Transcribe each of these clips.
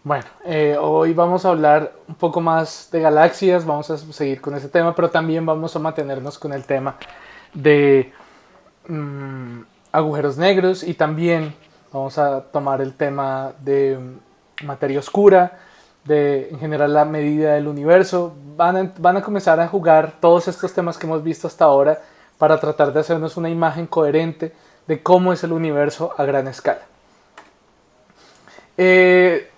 Bueno, hoy vamos a hablar un poco más de galaxias, vamos a seguir con ese tema, pero también vamos a mantenernos con el tema de mm, agujeros negros y también vamos a tomar el tema de materia oscura, de en general la medida del universo. Van a comenzar a jugar todos estos temas que hemos visto hasta ahora para tratar de hacernos una imagen coherente de cómo es el universo a gran escala. Eh,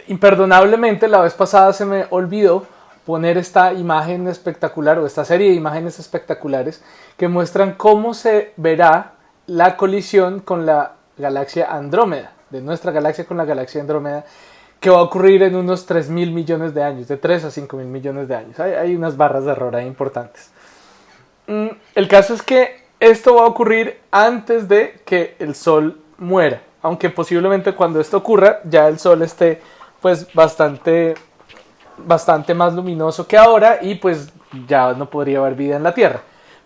Imperdonablemente la vez pasada se me olvidó poner esta imagen espectacular o esta serie de imágenes espectaculares que muestran cómo se verá la colisión con la galaxia Andrómeda, de nuestra galaxia con la galaxia Andrómeda, que va a ocurrir en unos 3.000 millones de años, de 3 a 5.000 millones de años. Hay unas barras de error ahí importantes. El caso es que esto va a ocurrir antes de que el Sol muera, aunque posiblemente cuando esto ocurra ya el Sol esté pues bastante más luminoso que ahora y pues ya no podría haber vida en la Tierra.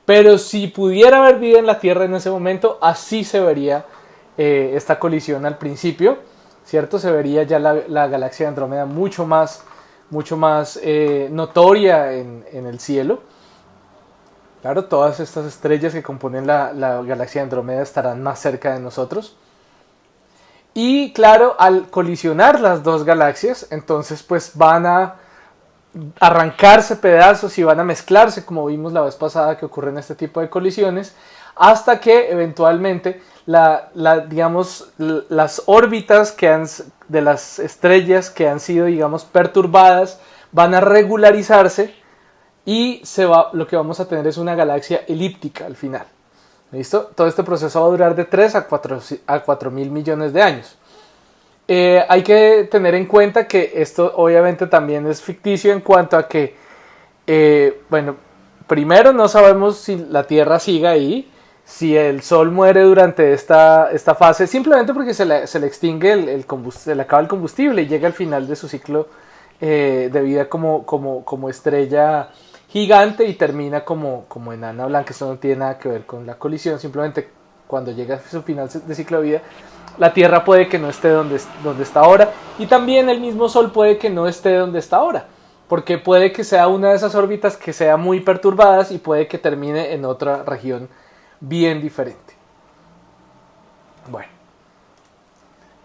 Pero si pudiera haber vida en la Tierra en ese momento, así se vería esta colisión al principio, ¿cierto? Se vería ya la galaxia de Andrómeda mucho más notoria en el cielo. Claro, todas estas estrellas que componen la galaxia de Andrómeda estarán más cerca de nosotros. Y claro, al colisionar las dos galaxias, entonces pues van a arrancarse pedazos y van a mezclarse, como vimos la vez pasada que ocurre en este tipo de colisiones, hasta que eventualmente digamos, las órbitas de las estrellas que han sido, digamos, perturbadas van a regularizarse y lo que vamos a tener es una galaxia elíptica al final. ¿Listo? Todo este proceso va a durar de 3 a 4 mil millones de años. Hay que tener en cuenta que esto obviamente también es ficticio en cuanto a que, bueno, primero no sabemos si la Tierra sigue ahí, si el Sol muere durante esta fase, simplemente porque se le extingue se le acaba el combustible y llega al final de su ciclo de vida como estrella gigante y termina como enana blanca. Esto no tiene nada que ver con la colisión, simplemente cuando llega a su final de ciclo de vida, la Tierra puede que no esté donde está ahora y también el mismo Sol puede que no esté donde está ahora, porque puede que sea una de esas órbitas que sea muy perturbadas y puede que termine en otra región bien diferente. Bueno,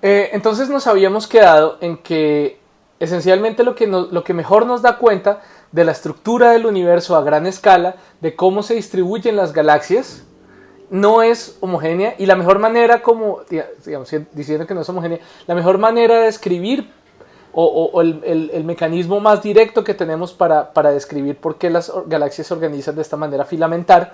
entonces nos habíamos quedado en que esencialmente lo que mejor nos da cuenta de la estructura del universo a gran escala, de cómo se distribuyen las galaxias, no es homogénea y la mejor manera, como digamos, diciendo que no es homogénea, la mejor manera de describir o el mecanismo más directo que tenemos para describir por qué las galaxias se organizan de esta manera filamentar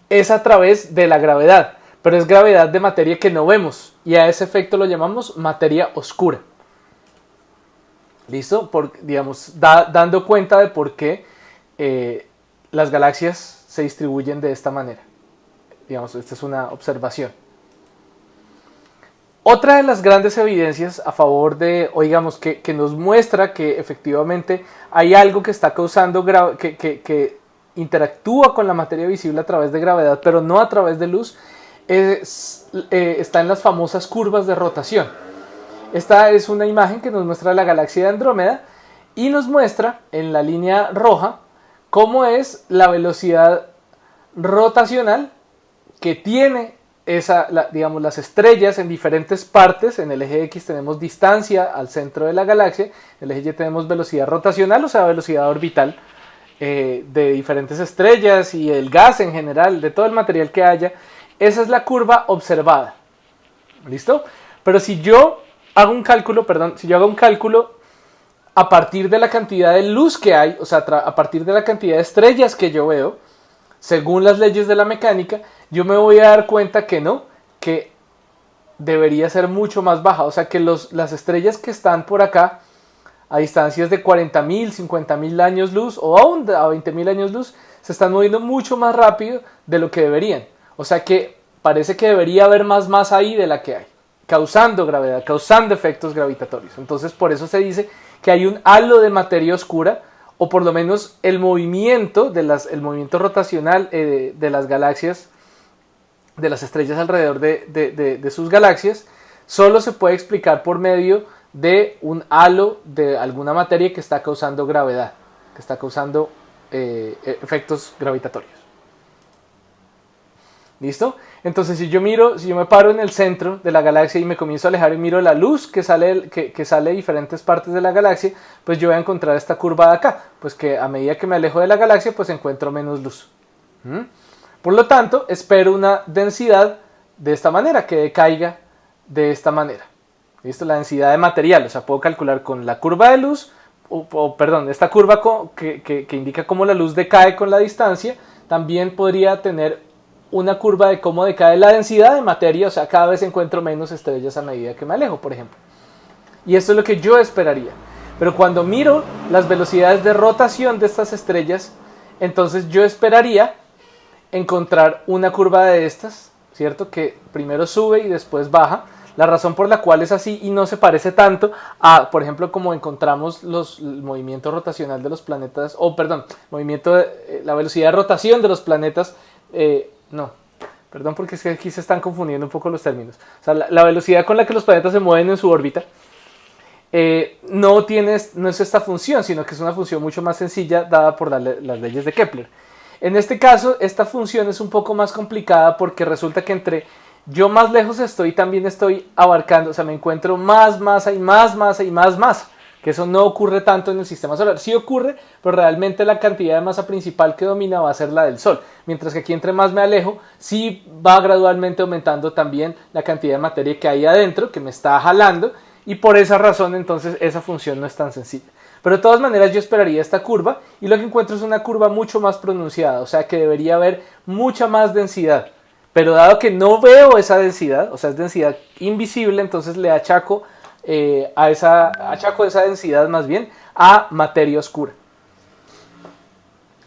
es a través de la gravedad, pero es gravedad de materia que no vemos y a ese efecto lo llamamos materia oscura. ¿Listo? Digamos, dando cuenta de por qué las galaxias se distribuyen de esta manera. Digamos, esta es una observación. Otra de las grandes evidencias a favor de, o digamos, que nos muestra que efectivamente hay algo que está causando, que interactúa con la materia visible a través de gravedad, pero no a través de luz, está en las famosas curvas de rotación. Esta es una imagen que nos muestra la galaxia de Andrómeda y nos muestra en la línea roja cómo es la velocidad rotacional que tiene digamos, las estrellas en diferentes partes. En el eje X tenemos distancia al centro de la galaxia, en el eje Y tenemos velocidad rotacional, o sea, velocidad orbital de diferentes estrellas y el gas en general, de todo el material que haya. Esa es la curva observada. ¿Listo? Pero si yo hago un cálculo a partir de la cantidad de luz que hay, o sea, a partir de la cantidad de estrellas que yo veo, según las leyes de la mecánica, yo me voy a dar cuenta que debería ser mucho más baja. O sea, que las estrellas que están por acá, a distancias de 40.000, 50.000 años luz, o aún a 20.000 años luz, se están moviendo mucho más rápido de lo que deberían. O sea que parece que debería haber más masa ahí de la que hay, causando gravedad, causando efectos gravitatorios. Entonces, por eso se dice que hay un halo de materia oscura, o por lo menos el movimiento rotacional de las galaxias, de las estrellas alrededor de sus galaxias, solo se puede explicar por medio de un halo de alguna materia que está causando gravedad, que está causando efectos gravitatorios. ¿Listo? Entonces si yo me paro en el centro de la galaxia y me comienzo a alejar y miro la luz que sale de diferentes partes de la galaxia, pues yo voy a encontrar esta curva de acá, pues que a medida que me alejo de la galaxia, pues encuentro menos luz. Por lo tanto, espero una densidad de esta manera, que decaiga de esta manera. ¿Listo? La densidad de material, o sea, puedo calcular con la curva de luz, esta curva que indica cómo la luz decae con la distancia. También podría tener una curva de cómo decae la densidad de materia, o sea, cada vez encuentro menos estrellas a medida que me alejo, por ejemplo. Y esto es lo que yo esperaría. Pero cuando miro las velocidades de rotación de estas estrellas, entonces yo esperaría encontrar una curva de estas, ¿cierto? Que primero sube y después baja. La razón por la cual es así y no se parece tanto a, por ejemplo, como encontramos el movimiento rotacional de los planetas, la velocidad de rotación de los planetas, porque es que aquí se están confundiendo un poco los términos. O sea, la velocidad con la que los planetas se mueven en su órbita no es esta función, sino que es una función mucho más sencilla dada por las leyes de Kepler. En este caso, esta función es un poco más complicada porque resulta que entre yo más lejos estoy, también estoy abarcando, o sea, me encuentro más masa y más masa y más masa, que eso no ocurre tanto en el sistema solar. Sí ocurre, pero realmente la cantidad de masa principal que domina va a ser la del Sol, mientras que aquí entre más me alejo, sí va gradualmente aumentando también la cantidad de materia que hay adentro, que me está jalando, y por esa razón entonces esa función no es tan sencilla. Pero de todas maneras yo esperaría esta curva, y lo que encuentro es una curva mucho más pronunciada, o sea que debería haber mucha más densidad. Pero dado que no veo esa densidad, o sea es densidad invisible, entonces le achaco esa densidad más bien a materia oscura.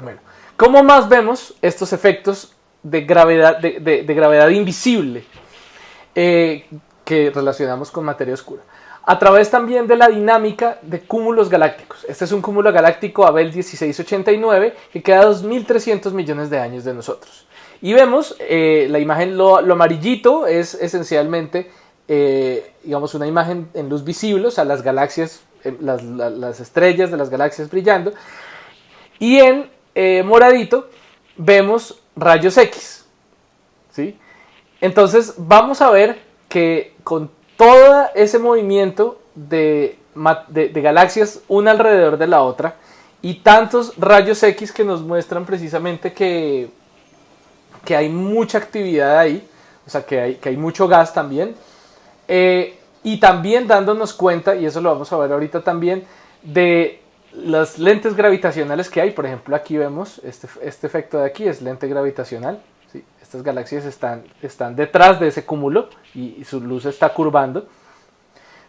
Bueno, ¿cómo más vemos estos efectos de gravedad invisible que relacionamos con materia oscura? A través también de la dinámica de cúmulos galácticos. Este es un cúmulo galáctico Abell 1689 que queda a 2.300 millones de años de nosotros. Y vemos la imagen, lo amarillito es esencialmente una imagen en luz visible, o sea, las galaxias, las estrellas de las galaxias brillando. Y en moradito vemos rayos X, ¿sí? Entonces vamos a ver que con todo ese movimiento de galaxias una alrededor de la otra y tantos rayos X que nos muestran precisamente que hay mucha actividad ahí, o sea que hay mucho gas también, y también dándonos cuenta, y eso lo vamos a ver ahorita también, de las lentes gravitacionales que hay. Por ejemplo, aquí vemos este efecto de aquí, es lente gravitacional, ¿sí? Estas galaxias están detrás de ese cúmulo y su luz está curvando.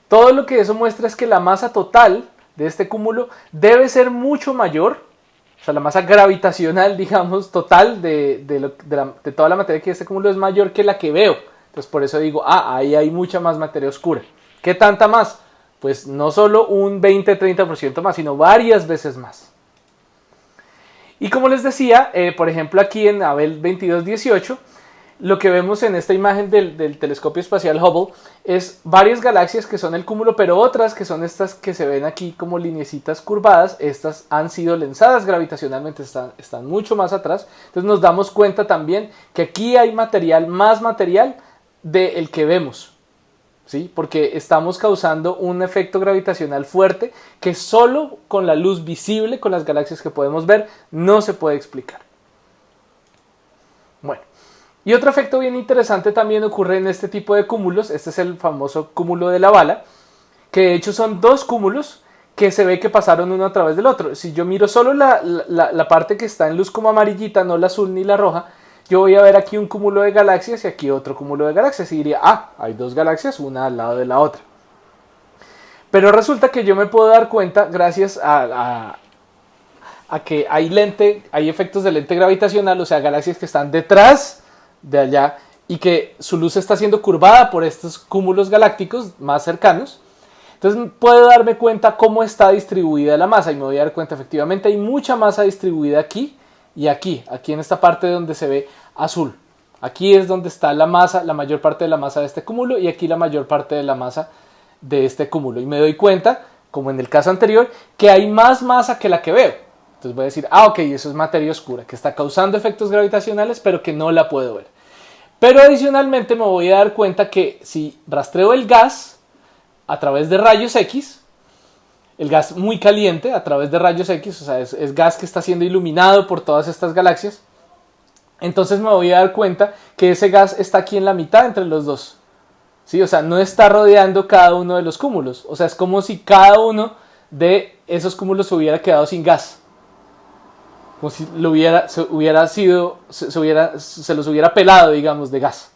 Todo lo que eso muestra es que la masa total de este cúmulo debe ser mucho mayor. O sea, la masa gravitacional, digamos, total de toda la materia que este cúmulo es mayor que la que veo. Entonces, por eso digo, ahí hay mucha más materia oscura. ¿Qué tanta más? Pues no solo un 20-30% más, sino varias veces más. Y como les decía, por ejemplo, aquí en Abell 2218, lo que vemos en esta imagen del telescopio espacial Hubble es varias galaxias que son el cúmulo, pero otras que son estas que se ven aquí como lineecitas curvadas. Estas han sido lensadas gravitacionalmente, están mucho más atrás. Entonces nos damos cuenta también que aquí hay más material del que vemos, ¿sí? Porque estamos causando un efecto gravitacional fuerte que solo con la luz visible, con las galaxias que podemos ver, no se puede explicar. Bueno. Y otro efecto bien interesante también ocurre en este tipo de cúmulos. Este es el famoso cúmulo de la bala, que de hecho son dos cúmulos que se ve que pasaron uno a través del otro. Si yo miro solo la parte que está en luz como amarillita, no la azul ni la roja, yo voy a ver aquí un cúmulo de galaxias y aquí otro cúmulo de galaxias. Y diría, hay dos galaxias, una al lado de la otra. Pero resulta que yo me puedo dar cuenta, gracias a que hay efectos de lente gravitacional, o sea, galaxias que están detrás de allá y que su luz está siendo curvada por estos cúmulos galácticos más cercanos. Entonces puedo darme cuenta cómo está distribuida la masa y me voy a dar cuenta, efectivamente hay mucha masa distribuida aquí y aquí en esta parte donde se ve azul. Aquí es donde está la masa, la mayor parte de la masa de este cúmulo, y aquí la mayor parte de la masa de este cúmulo y me doy cuenta, como en el caso anterior, que hay más masa que la que veo. Entonces voy a decir, ok, eso es materia oscura, que está causando efectos gravitacionales, pero que no la puedo ver. Pero adicionalmente me voy a dar cuenta que si rastreo el gas a través de rayos X, el gas muy caliente a través de rayos X, o sea, es gas que está siendo iluminado por todas estas galaxias, entonces me voy a dar cuenta que ese gas está aquí en la mitad entre los dos. ¿Sí? O sea, no está rodeando cada uno de los cúmulos. O sea, es como si cada uno de esos cúmulos se hubiera quedado sin gas. Como si se los hubiera pelado, digamos, de gas.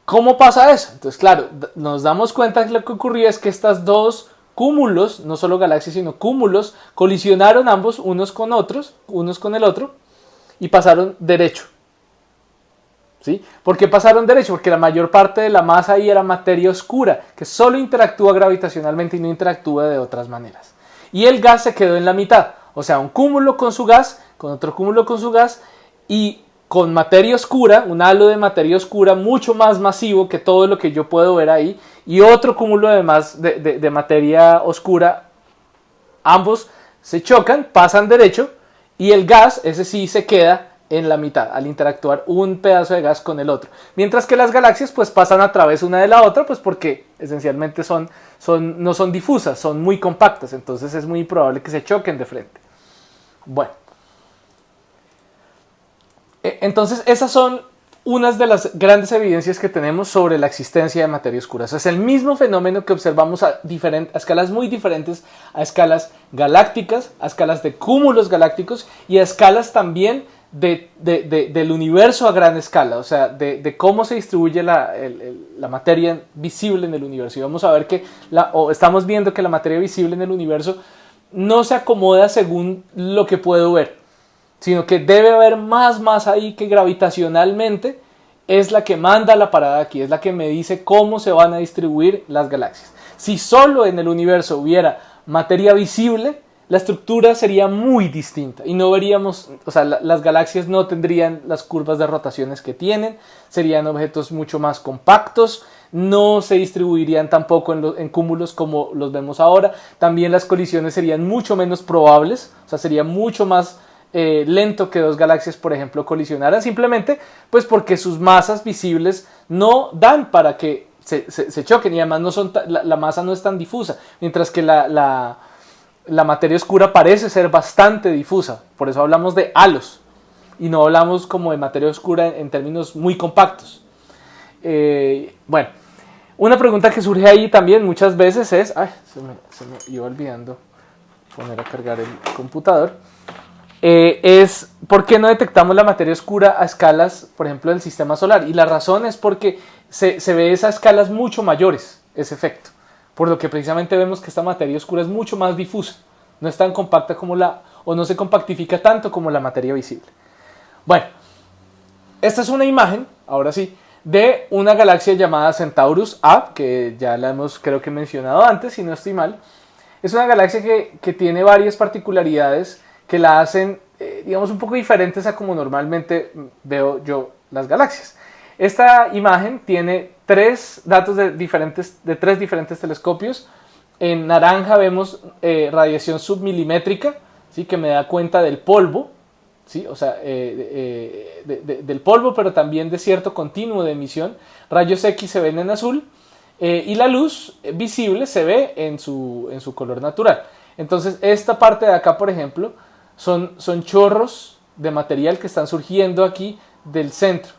¿Cómo pasa eso? Entonces, claro, nos damos cuenta que lo que ocurría es que estas dos cúmulos, no solo galaxias, sino cúmulos, colisionaron ambos unos con el otro, y pasaron derecho. ¿Sí? ¿Por qué pasaron derecho? Porque la mayor parte de la masa ahí era materia oscura, que solo interactúa gravitacionalmente y no interactúa de otras maneras. Y el gas se quedó en la mitad, o sea, un cúmulo con su gas, con otro cúmulo con su gas, y con materia oscura, un halo de materia oscura mucho más masivo que todo lo que yo puedo ver ahí, y otro cúmulo de materia oscura, ambos se chocan, pasan derecho, y el gas, ese sí se queda en la mitad, al interactuar un pedazo de gas con el otro. Mientras que las galaxias pues pasan a través una de la otra, pues porque esencialmente no son difusas, son muy compactas, entonces es muy improbable que se choquen de frente. Bueno. Entonces esas son unas de las grandes evidencias que tenemos sobre la existencia de materia oscura. O sea, es el mismo fenómeno que observamos a escalas muy diferentes, a escalas galácticas, a escalas de cúmulos galácticos y a escalas también del universo a gran escala, o sea, de cómo se distribuye la materia visible en el universo. Y vamos a ver que, estamos viendo que la materia visible en el universo no se acomoda según lo que puedo ver, sino que debe haber más masa ahí que gravitacionalmente es la que manda la parada aquí, es la que me dice cómo se van a distribuir las galaxias. Si solo en el universo hubiera materia visible, la estructura sería muy distinta y no veríamos, o sea, las galaxias no tendrían las curvas de rotaciones que tienen, serían objetos mucho más compactos, no se distribuirían tampoco en cúmulos como los vemos ahora, también las colisiones serían mucho menos probables, o sea, sería mucho más lento que dos galaxias, por ejemplo, colisionaran, simplemente pues porque sus masas visibles no dan para que se choquen y además la masa no es tan difusa, mientras que la materia oscura parece ser bastante difusa, por eso hablamos de halos y no hablamos como de materia oscura en términos muy compactos. Bueno, una pregunta que surge ahí también muchas veces es, se me iba olvidando poner a cargar el computador, es ¿por qué no detectamos la materia oscura a escalas, por ejemplo, del sistema solar? Y la razón es porque se ve esas escalas mucho mayores, ese efecto. Por lo que precisamente vemos que esta materia oscura es mucho más difusa, no es tan compacta o no se compactifica tanto como la materia visible. Bueno, esta es una imagen, ahora sí, de una galaxia llamada Centaurus A, que ya la hemos creo que mencionado antes, si no estoy mal. Es una galaxia que tiene varias particularidades que la hacen, digamos, un poco diferentes a como normalmente veo yo las galaxias. Esta imagen tiene tres datos de tres diferentes telescopios. En naranja vemos radiación submilimétrica, ¿sí? Que me da cuenta del polvo, ¿sí? O sea, del polvo, pero también de cierto continuo de emisión. Rayos X se ven en azul y la luz visible se ve en su color natural. Entonces, esta parte de acá, por ejemplo, son chorros de material que están surgiendo aquí del centro.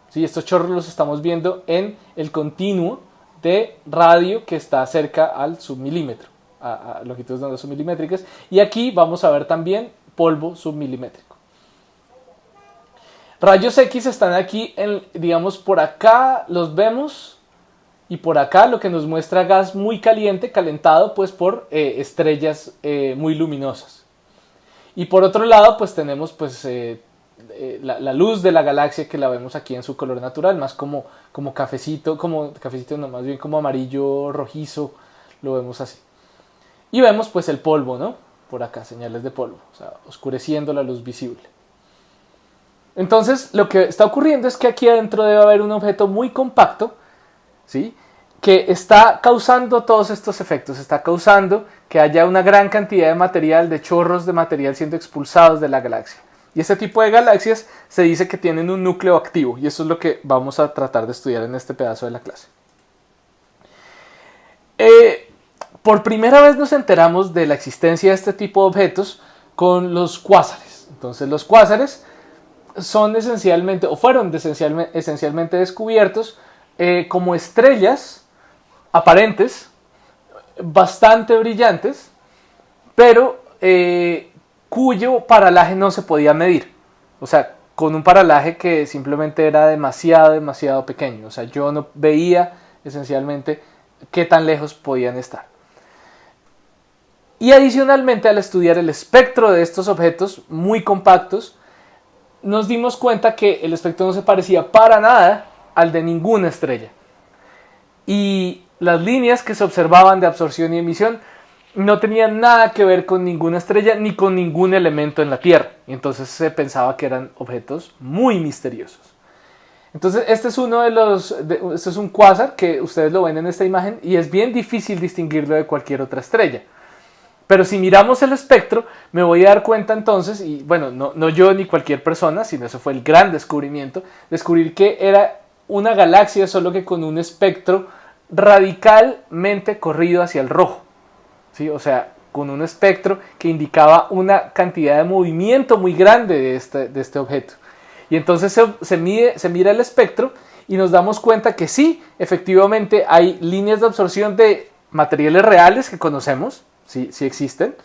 ¿Sí? Estos chorros los estamos viendo en el continuo de radio que está cerca al submilímetro, a longitudes de onda submilimétricas. Y aquí vamos a ver también polvo submilimétrico. Rayos X están aquí, digamos, por acá los vemos, y por acá lo que nos muestra gas muy caliente, calentado pues por estrellas muy luminosas. Y por otro lado pues tenemos pues la luz de la galaxia que la vemos aquí en su color natural, más como cafecito, no, más bien como amarillo rojizo, lo vemos así. Y vemos pues el polvo, ¿no? Por acá, señales de polvo, o sea, oscureciendo la luz visible. Entonces lo que está ocurriendo es que aquí adentro debe haber un objeto muy compacto, ¿sí? que está causando todos estos efectos, está causando que haya una gran cantidad de material, de chorros de material siendo expulsados de la galaxia. Y este tipo de galaxias se dice que tienen un núcleo activo, y eso es lo que vamos a tratar de estudiar en este pedazo de la clase. Por primera vez nos enteramos de la existencia de este tipo de objetos con los cuásares. Entonces los cuásares son esencialmente, o fueron esencialmente descubiertos como estrellas aparentes, bastante brillantes, pero cuyo paralaje no se podía medir. O sea, con un paralaje que simplemente era demasiado pequeño. O sea, yo no veía esencialmente qué tan lejos podían estar. Y adicionalmente, al estudiar el espectro de estos objetos muy compactos, nos dimos cuenta que el espectro no se parecía para nada al de ninguna estrella. Y las líneas que se observaban de absorción y emisión no tenían nada que ver con ninguna estrella ni con ningún elemento en la Tierra. Y entonces se pensaba que eran objetos muy misteriosos. Entonces este es este es un cuásar que ustedes lo ven en esta imagen y es bien difícil distinguirlo de cualquier otra estrella. Pero si miramos el espectro, me voy a dar cuenta entonces, y bueno, no yo ni cualquier persona, sino eso fue el gran descubrimiento, descubrir que era una galaxia solo que con un espectro radicalmente corrido hacia el rojo. ¿Sí? O sea, con un espectro que indicaba una cantidad de movimiento muy grande de este objeto. Y entonces se mira el espectro y nos damos cuenta que sí, efectivamente hay líneas de absorción de materiales reales que conocemos, sí existen,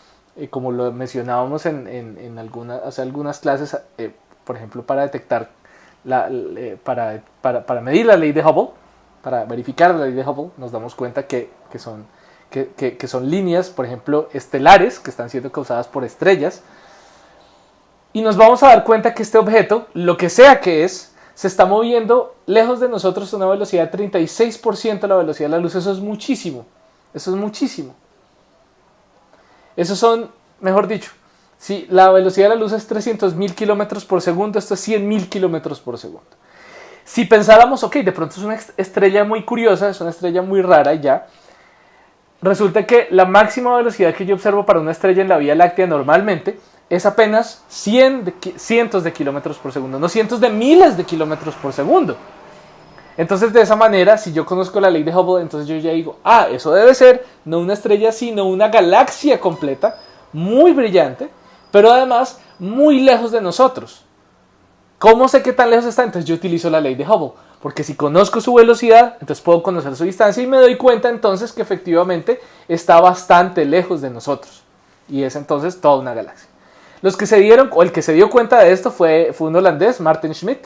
como lo mencionábamos hace algunas clases, por ejemplo, para detectar, para medir la ley de Hubble, para verificar la ley de Hubble, nos damos cuenta que son líneas, por ejemplo, estelares, que están siendo causadas por estrellas, y nos vamos a dar cuenta que este objeto, lo que sea que es, se está moviendo lejos de nosotros a una velocidad de 36% de la velocidad de la luz. Eso es muchísimo, eso es muchísimo. Esos son, mejor dicho, si la velocidad de la luz es 300.000 kilómetros por segundo, esto es 100.000 kilómetros por segundo. Si pensáramos, ok, de pronto es una estrella muy curiosa, es una estrella muy rara y ya, resulta que la máxima velocidad que yo observo para una estrella en la Vía Láctea normalmente es apenas cientos de kilómetros por segundo, no cientos de miles de kilómetros por segundo. Entonces, de esa manera, si yo conozco la ley de Hubble, entonces yo ya digo, eso debe ser no una estrella, sino una galaxia completa, muy brillante, pero además muy lejos de nosotros. ¿Cómo sé qué tan lejos está? Entonces yo utilizo la ley de Hubble, porque si conozco su velocidad, entonces puedo conocer su distancia y me doy cuenta entonces que efectivamente está bastante lejos de nosotros. Y es entonces toda una galaxia. El que se dio cuenta de esto fue un holandés, Maarten Schmidt,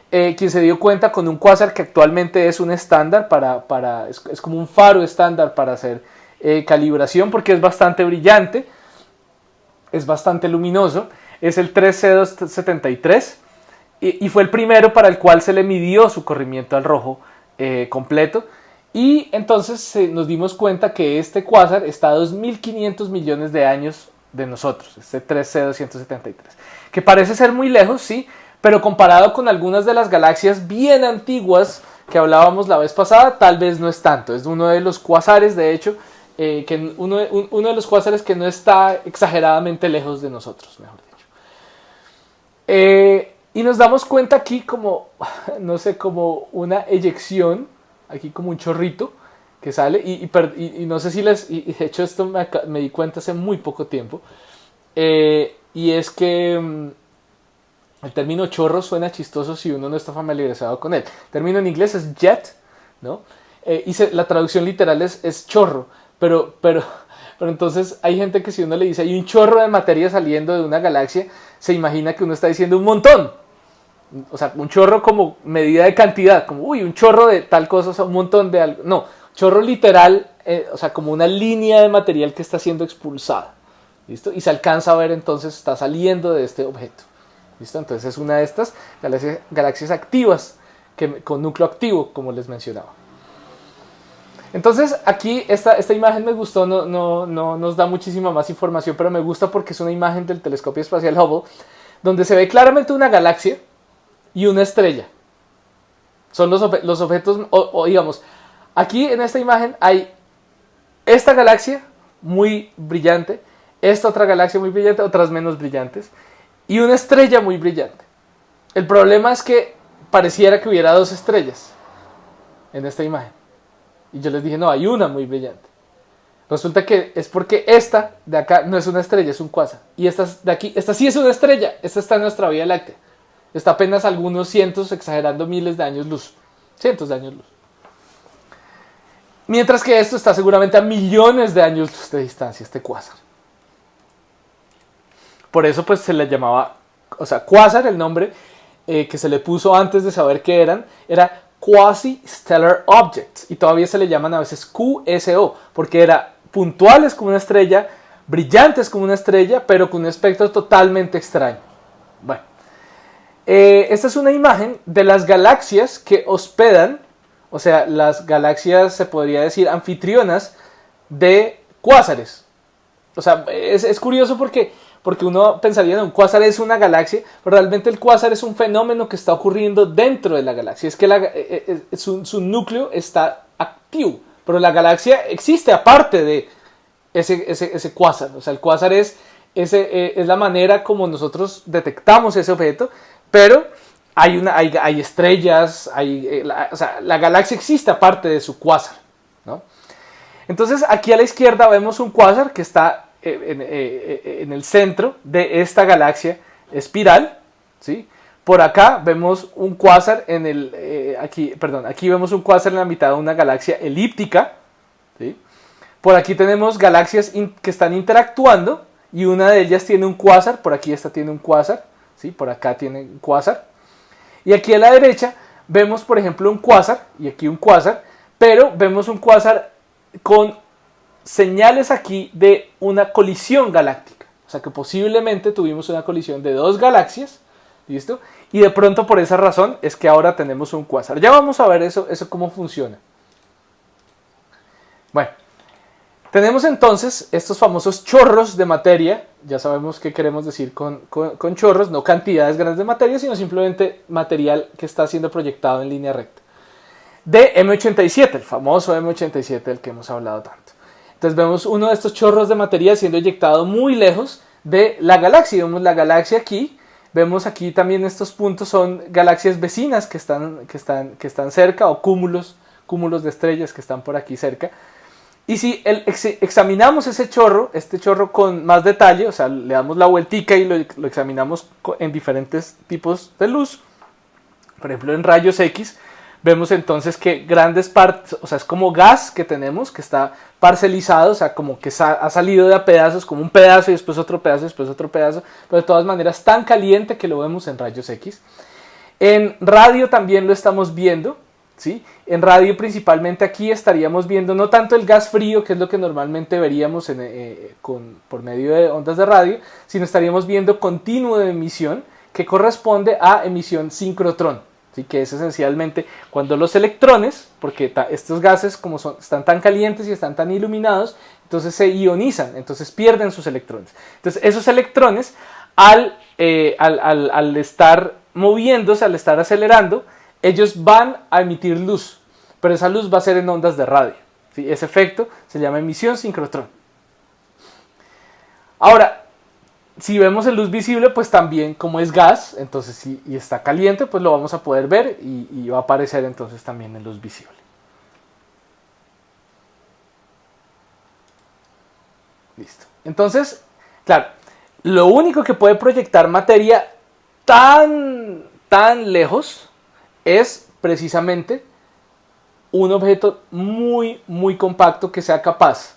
quien se dio cuenta con un cuásar que actualmente es un estándar es como un faro estándar para hacer calibración, porque es bastante brillante, es bastante luminoso, es el 3C273 y fue el primero para el cual se le midió su corrimiento al rojo completo. Y entonces nos dimos cuenta que este cuásar está a 2.500 millones de años de nosotros, este 3C273, que parece ser muy lejos, sí, pero comparado con algunas de las galaxias bien antiguas que hablábamos la vez pasada, tal vez no es tanto. Es uno de los cuásares, de hecho, uno de los cuásares que no está exageradamente lejos de nosotros, mejor dicho. Y nos damos cuenta aquí como, no sé, como una eyección, aquí como un chorrito que sale, y no sé si de hecho esto me di cuenta hace muy poco tiempo, y es que el término chorro suena chistoso si uno no está familiarizado con él. El término en inglés es jet, ¿no? La traducción literal es chorro, pero entonces hay gente que si uno le dice hay un chorro de materia saliendo de una galaxia, se imagina que uno está diciendo un montón. O sea, un chorro como medida de cantidad, como un chorro de tal cosa, o sea, un montón de algo. No, chorro literal, o sea, como una línea de material que está siendo expulsada. ¿Listo? Y se alcanza a ver entonces, está saliendo de este objeto. ¿Listo? Entonces es una de estas galaxias activas con núcleo activo, como les mencionaba. Entonces aquí esta imagen me gustó, no nos da muchísima más información, pero me gusta porque es una imagen del telescopio espacial Hubble, donde se ve claramente una galaxia y una estrella. Son los objetos, o digamos, Aquí en esta imagen hay esta galaxia muy brillante, esta otra galaxia muy brillante, otras menos brillantes, y una estrella muy brillante. El problema es que pareciera que hubiera dos estrellas en esta imagen. Y yo les dije, no, hay una muy brillante. Resulta que es porque esta de acá no es una estrella, es un cuásar. Y esta de aquí, esta sí es una estrella, esta está en nuestra Vía Láctea. Está apenas algunos cientos, exagerando miles de años luz. Cientos de años luz. Mientras que esto está seguramente a millones de años luz de distancia, este cuásar. Por eso pues se le llamaba, o sea, cuásar, el nombre que se le puso antes de saber qué eran, era Quasi-Stellar Objects. Y todavía se le llaman a veces QSO, porque era puntuales como una estrella, brillantes como una estrella, pero con un espectro totalmente extraño. Bueno, esta es una imagen de las galaxias que hospedan, o sea, las galaxias se podría decir anfitrionas de cuásares. O sea, es curioso porque uno pensaría, no, un cuásar es una galaxia, pero realmente el cuásar es un fenómeno que está ocurriendo dentro de la galaxia. Es que su núcleo está activo, pero la galaxia existe aparte de ese cuásar. O sea, el cuásar es la manera como nosotros detectamos ese objeto, pero hay estrellas, o sea, la galaxia existe aparte de su cuásar, ¿no? Entonces, aquí a la izquierda vemos un cuásar que está en el centro de esta galaxia espiral, ¿sí? Por acá vemos un cuásar aquí vemos un cuásar en la mitad de una galaxia elíptica, ¿sí? Por aquí tenemos galaxias que están interactuando y una de ellas tiene un cuásar, por aquí esta tiene un cuásar, ¿sí? Por acá tiene un cuásar. Y aquí a la derecha vemos, por ejemplo, un cuásar y aquí un cuásar, pero vemos un cuásar con señales aquí de una colisión galáctica. O sea que posiblemente tuvimos una colisión de dos galaxias, ¿listo? Y de pronto por esa razón es que ahora tenemos un cuásar. Ya vamos a ver eso cómo funciona. Bueno, tenemos entonces estos famosos chorros de materia. Ya sabemos qué queremos decir con chorros, no cantidades grandes de materia, sino simplemente material que está siendo proyectado en línea recta. De M87, el famoso M87 del que hemos hablado tanto. Entonces vemos uno de estos chorros de materia siendo eyectado muy lejos de la galaxia. Vemos la galaxia aquí. Vemos aquí también estos puntos son galaxias vecinas que están cerca, o cúmulos de estrellas que están por aquí cerca. Y si examinamos este chorro con más detalle, o sea, le damos la vueltica y lo examinamos en diferentes tipos de luz, por ejemplo en rayos X, vemos entonces que grandes partes, o sea, es como gas que tenemos, que está parcelizado, o sea, como que ha salido de a pedazos, como un pedazo y después otro pedazo, después otro pedazo, pero de todas maneras tan caliente que lo vemos en rayos X. En radio también lo estamos viendo, ¿sí? En radio principalmente aquí estaríamos viendo no tanto el gas frío, que es lo que normalmente veríamos por medio de ondas de radio, sino estaríamos viendo continuo de emisión, que corresponde a emisión sincrotrón. ¿Sí? Que es esencialmente cuando los electrones, porque estos gases como están tan calientes y están tan iluminados, entonces se ionizan, entonces pierden sus electrones. Entonces esos electrones al estar moviéndose, al estar acelerando, ellos van a emitir luz, pero esa luz va a ser en ondas de radio. ¿Sí? Ese efecto se llama emisión sincrotrón. Ahora, si vemos en luz visible, pues también como es gas, entonces y está caliente, pues lo vamos a poder ver y va a aparecer entonces también en luz visible. Listo. Entonces, claro, lo único que puede proyectar materia tan lejos es precisamente un objeto muy, muy compacto que sea capaz,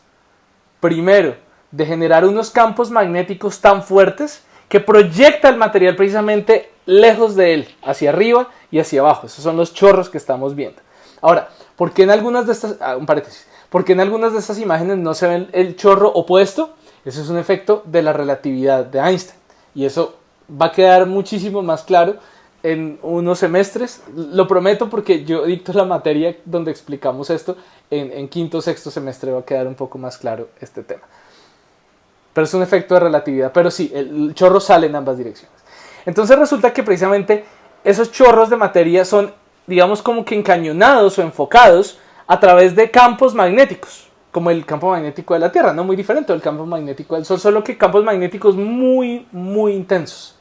primero, de generar unos campos magnéticos tan fuertes que proyecta el material precisamente lejos de él, hacia arriba y hacia abajo. Esos son los chorros que estamos viendo. Ahora, ¿por qué en algunas de estas, un paréntesis, ¿por qué en algunas de estas imágenes no se ve el chorro opuesto? Eso es un efecto de la relatividad de Einstein. Y eso va a quedar muchísimo más claro en unos semestres. Lo prometo porque yo dicto la materia donde explicamos esto. En quinto o sexto semestre va a quedar un poco más claro este tema. Pero es un efecto de relatividad. Pero sí, el chorro sale en ambas direcciones. Entonces resulta que precisamente esos chorros de materia son, digamos, como que encañonados o enfocados a través de campos magnéticos, como el campo magnético de la Tierra, no muy diferente del campo magnético del Sol, solo que campos magnéticos muy, muy intensos.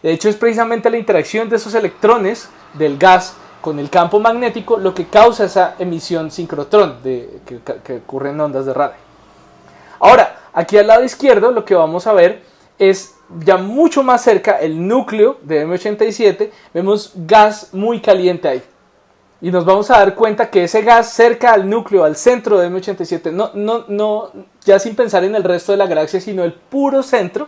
De hecho, es precisamente la interacción de esos electrones del gas con el campo magnético lo que causa esa emisión sincrotrón que ocurre en ondas de radio. Ahora, aquí al lado izquierdo lo que vamos a ver es ya mucho más cerca el núcleo de M87, vemos gas muy caliente ahí. Y nos vamos a dar cuenta que ese gas cerca al núcleo, al centro de M87, no, ya sin pensar en el resto de la galaxia, sino el puro centro.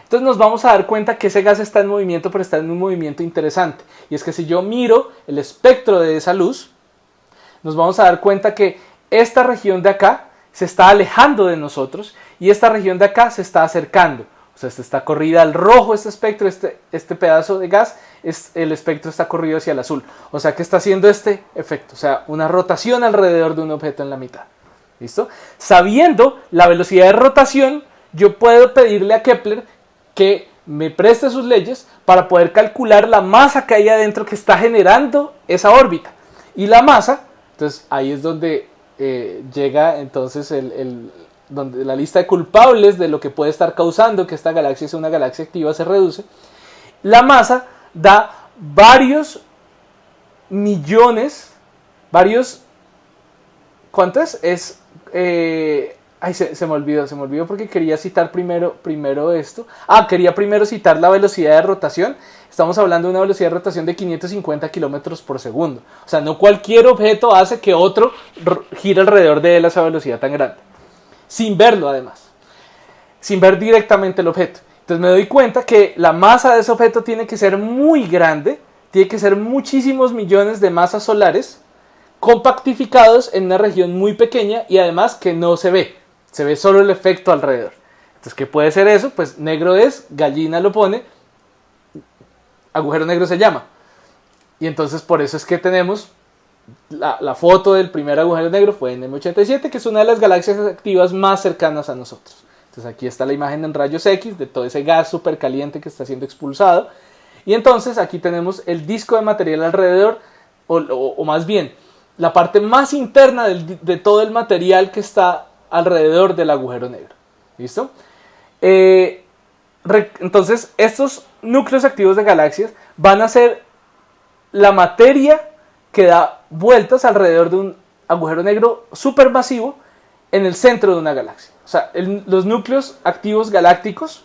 Entonces nos vamos a dar cuenta que ese gas está en movimiento, pero está en un movimiento interesante. Y es que si yo miro el espectro de esa luz, nos vamos a dar cuenta que esta región de acá se está alejando de nosotros y esta región de acá se está acercando. O sea, está corrida al rojo este espectro, este pedazo de gas, el espectro está corrido hacia el azul. O sea que está haciendo este efecto, o sea, una rotación alrededor de un objeto en la mitad. ¿Listo? Sabiendo la velocidad de rotación, yo puedo pedirle a Kepler que me preste sus leyes para poder calcular la masa que hay adentro que está generando esa órbita. Y la masa, entonces ahí es donde llega entonces donde la lista de culpables de lo que puede estar causando que esta galaxia sea una galaxia activa se reduce. La masa da varios millones, ¿cuánto es? Se me olvidó porque quería citar primero esto. Quería primero citar la velocidad de rotación. Estamos hablando de una velocidad de rotación de 550 kilómetros por segundo. O sea, no cualquier objeto hace que otro gire alrededor de él a esa velocidad tan grande. Sin verlo, además. Sin ver directamente el objeto. Entonces me doy cuenta que la masa de ese objeto tiene que ser muy grande. Tiene que ser muchísimos millones de masas solares compactificados en una región muy pequeña y además que no se ve. Se ve solo el efecto alrededor. Entonces, ¿qué puede ser eso? Pues negro es, gallina lo pone, agujero negro se llama. Y entonces por eso es que tenemos la foto del primer agujero negro fue en M87, que es una de las galaxias activas más cercanas a nosotros. Entonces aquí está la imagen en rayos X de todo ese gas súper caliente que está siendo expulsado. Y entonces aquí tenemos el disco de material alrededor, o más bien, la parte más interna de todo el material que está alrededor del agujero negro. ¿Listo? Entonces, estos núcleos activos de galaxias van a ser la materia que da vueltas alrededor de un agujero negro supermasivo en el centro de una galaxia. O sea, los núcleos activos galácticos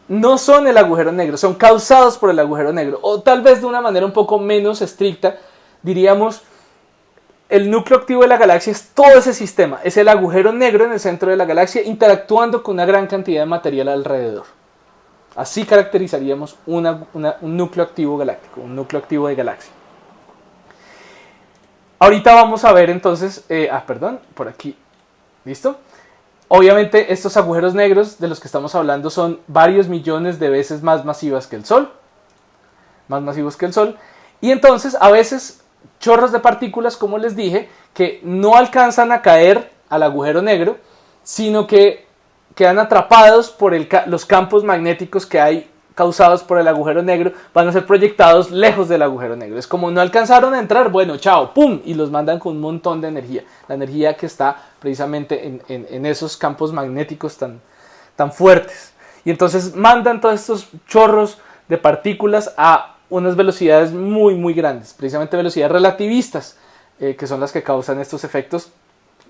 no son el agujero negro, son causados por el agujero negro. O tal vez de una manera un poco menos estricta, diríamos, el núcleo activo de la galaxia es todo ese sistema, es el agujero negro en el centro de la galaxia interactuando con una gran cantidad de material alrededor. Así caracterizaríamos un núcleo activo galáctico, un núcleo activo de galaxia. Ahorita vamos a ver entonces, por aquí, ¿listo? Obviamente estos agujeros negros de los que estamos hablando son varios millones de veces más masivos que el Sol, y entonces a veces chorros de partículas, como les dije, que no alcanzan a caer al agujero negro, sino que quedan atrapados por los campos magnéticos que hay causados por el agujero negro, van a ser proyectados lejos del agujero negro. Es como no alcanzaron a entrar, bueno, chao, pum, y los mandan con un montón de energía. La energía que está precisamente en esos campos magnéticos tan fuertes. Y entonces mandan todos estos chorros de partículas a unas velocidades muy, muy grandes, precisamente velocidades relativistas, que son las que causan estos efectos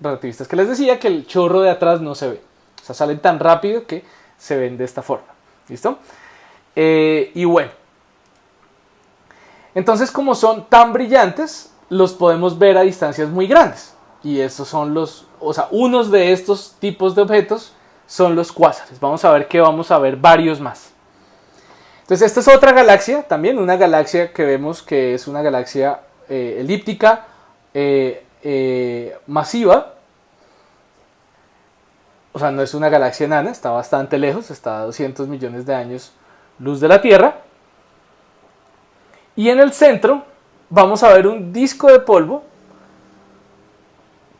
relativistas que les decía, que el chorro de atrás no se ve. O sea, salen tan rápido que se ven de esta forma. ¿Listo? Y bueno, entonces como son tan brillantes, los podemos ver a distancias muy grandes. Y estos son unos de estos tipos de objetos son los cuásares. Vamos a ver que vamos a ver varios más. Entonces esta es otra galaxia, también una galaxia que vemos que es una galaxia elíptica, masiva. O sea, no es una galaxia enana, está bastante lejos, está a 200 millones de años luz de la Tierra. Y en el centro vamos a ver un disco de polvo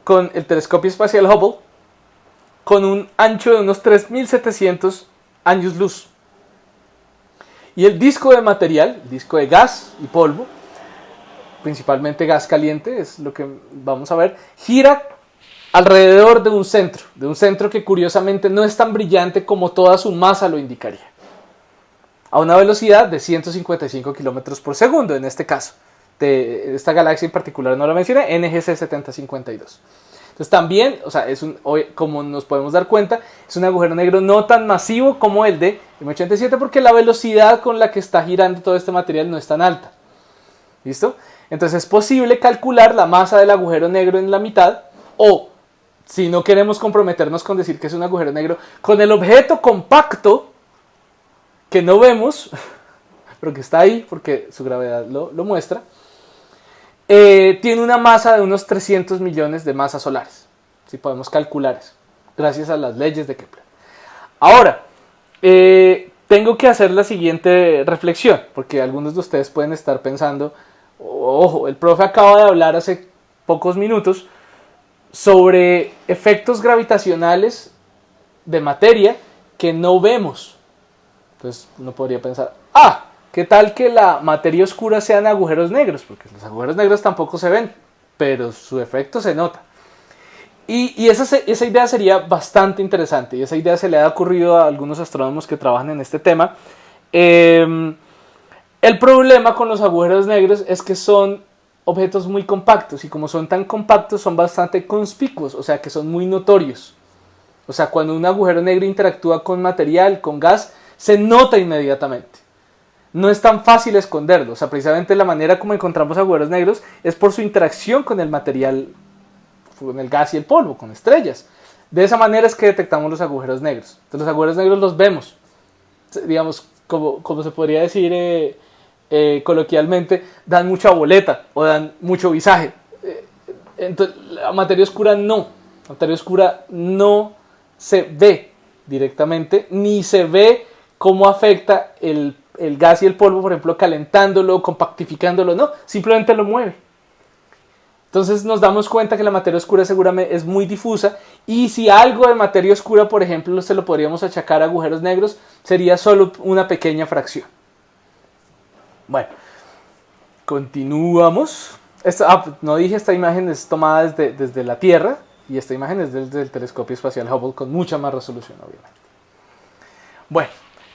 con el telescopio espacial Hubble con un ancho de unos 3700 años luz. Y el disco de material, el disco de gas y polvo, principalmente gas caliente, es lo que vamos a ver, gira alrededor de un centro que curiosamente no es tan brillante como toda su masa lo indicaría, a una velocidad de 155 kilómetros por segundo en este caso. De esta galaxia en particular no la mencioné, NGC 7052. Entonces también, o sea, como nos podemos dar cuenta, es un agujero negro no tan masivo como el de M87 porque la velocidad con la que está girando todo este material no es tan alta. ¿Listo? Entonces es posible calcular la masa del agujero negro en la mitad, o si no queremos comprometernos con decir que es un agujero negro, con el objeto compacto que no vemos, pero que está ahí porque su gravedad lo muestra, tiene una masa de unos 300 millones de masas solares. Si podemos calcular eso, gracias a las leyes de Kepler. Ahora, tengo que hacer la siguiente reflexión, porque algunos de ustedes pueden estar pensando, ojo, el profe acaba de hablar hace pocos minutos sobre efectos gravitacionales de materia que no vemos. Entonces uno podría pensar, ¿qué tal que la materia oscura sean agujeros negros? Porque los agujeros negros tampoco se ven, pero su efecto se nota. Y esa idea sería bastante interesante, y esa idea se le ha ocurrido a algunos astrónomos que trabajan en este tema. El problema con los agujeros negros es que son objetos muy compactos, y como son tan compactos son bastante conspicuos, o sea que son muy notorios. O sea, cuando un agujero negro interactúa con material, con gas, se nota inmediatamente. No es tan fácil esconderlo. O sea, precisamente la manera como encontramos agujeros negros es por su interacción con el material, con el gas y el polvo, con estrellas. De esa manera es que detectamos los agujeros negros. Entonces los agujeros negros los vemos. Digamos, como se podría decir coloquialmente, dan mucha boleta o dan mucho visaje. Entonces, la materia oscura no. La materia oscura no se ve directamente, ni se ve cómo afecta el gas y el polvo, por ejemplo, calentándolo, compactificándolo, no, simplemente lo mueve. Entonces nos damos cuenta que la materia oscura seguramente es muy difusa, y si algo de materia oscura, por ejemplo, se lo podríamos achacar a agujeros negros, sería solo una pequeña fracción. Bueno, continuamos. No dije, esta imagen es tomada desde la Tierra, y esta imagen es desde el telescopio espacial Hubble con mucha más resolución, obviamente. Bueno,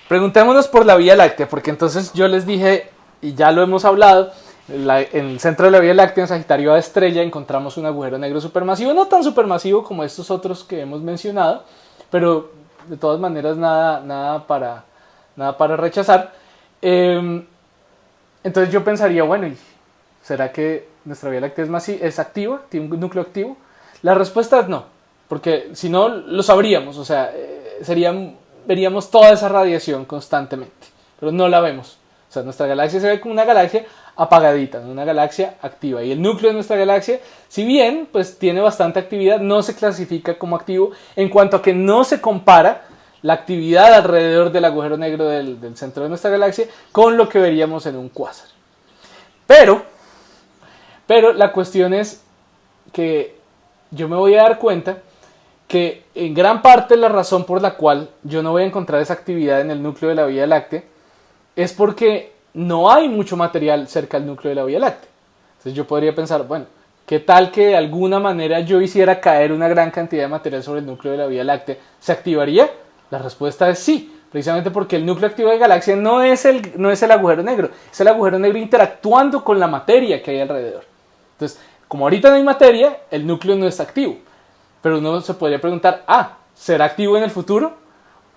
preguntémonos por la Vía Láctea, porque entonces yo les dije, y ya lo hemos hablado, en el centro de la Vía Láctea, en Sagitario A Estrella, encontramos un agujero negro supermasivo, no tan supermasivo como estos otros que hemos mencionado, pero de todas maneras nada para rechazar. Entonces yo pensaría, bueno, ¿será que nuestra Vía Láctea es activa? ¿Tiene un núcleo activo? La respuesta es no, porque si no lo sabríamos, o sea, veríamos toda esa radiación constantemente, pero no la vemos. O sea, nuestra galaxia se ve como una galaxia apagadita, una galaxia activa, y el núcleo de nuestra galaxia, si bien pues tiene bastante actividad, no se clasifica como activo en cuanto a que no se compara la actividad alrededor del agujero negro del centro de nuestra galaxia con lo que veríamos en un cuásar. Pero la cuestión es que yo me voy a dar cuenta que en gran parte la razón por la cual yo no voy a encontrar esa actividad en el núcleo de la Vía Láctea es porque no hay mucho material cerca del núcleo de la Vía Láctea. Entonces yo podría pensar, bueno, ¿qué tal que de alguna manera yo hiciera caer una gran cantidad de material sobre el núcleo de la Vía Láctea? ¿Se activaría? La respuesta es sí, precisamente porque el núcleo activo de la galaxia no es el agujero negro, es el agujero negro interactuando con la materia que hay alrededor. Entonces, como ahorita no hay materia, el núcleo no está activo. Pero uno se podría preguntar, ¿será activo en el futuro?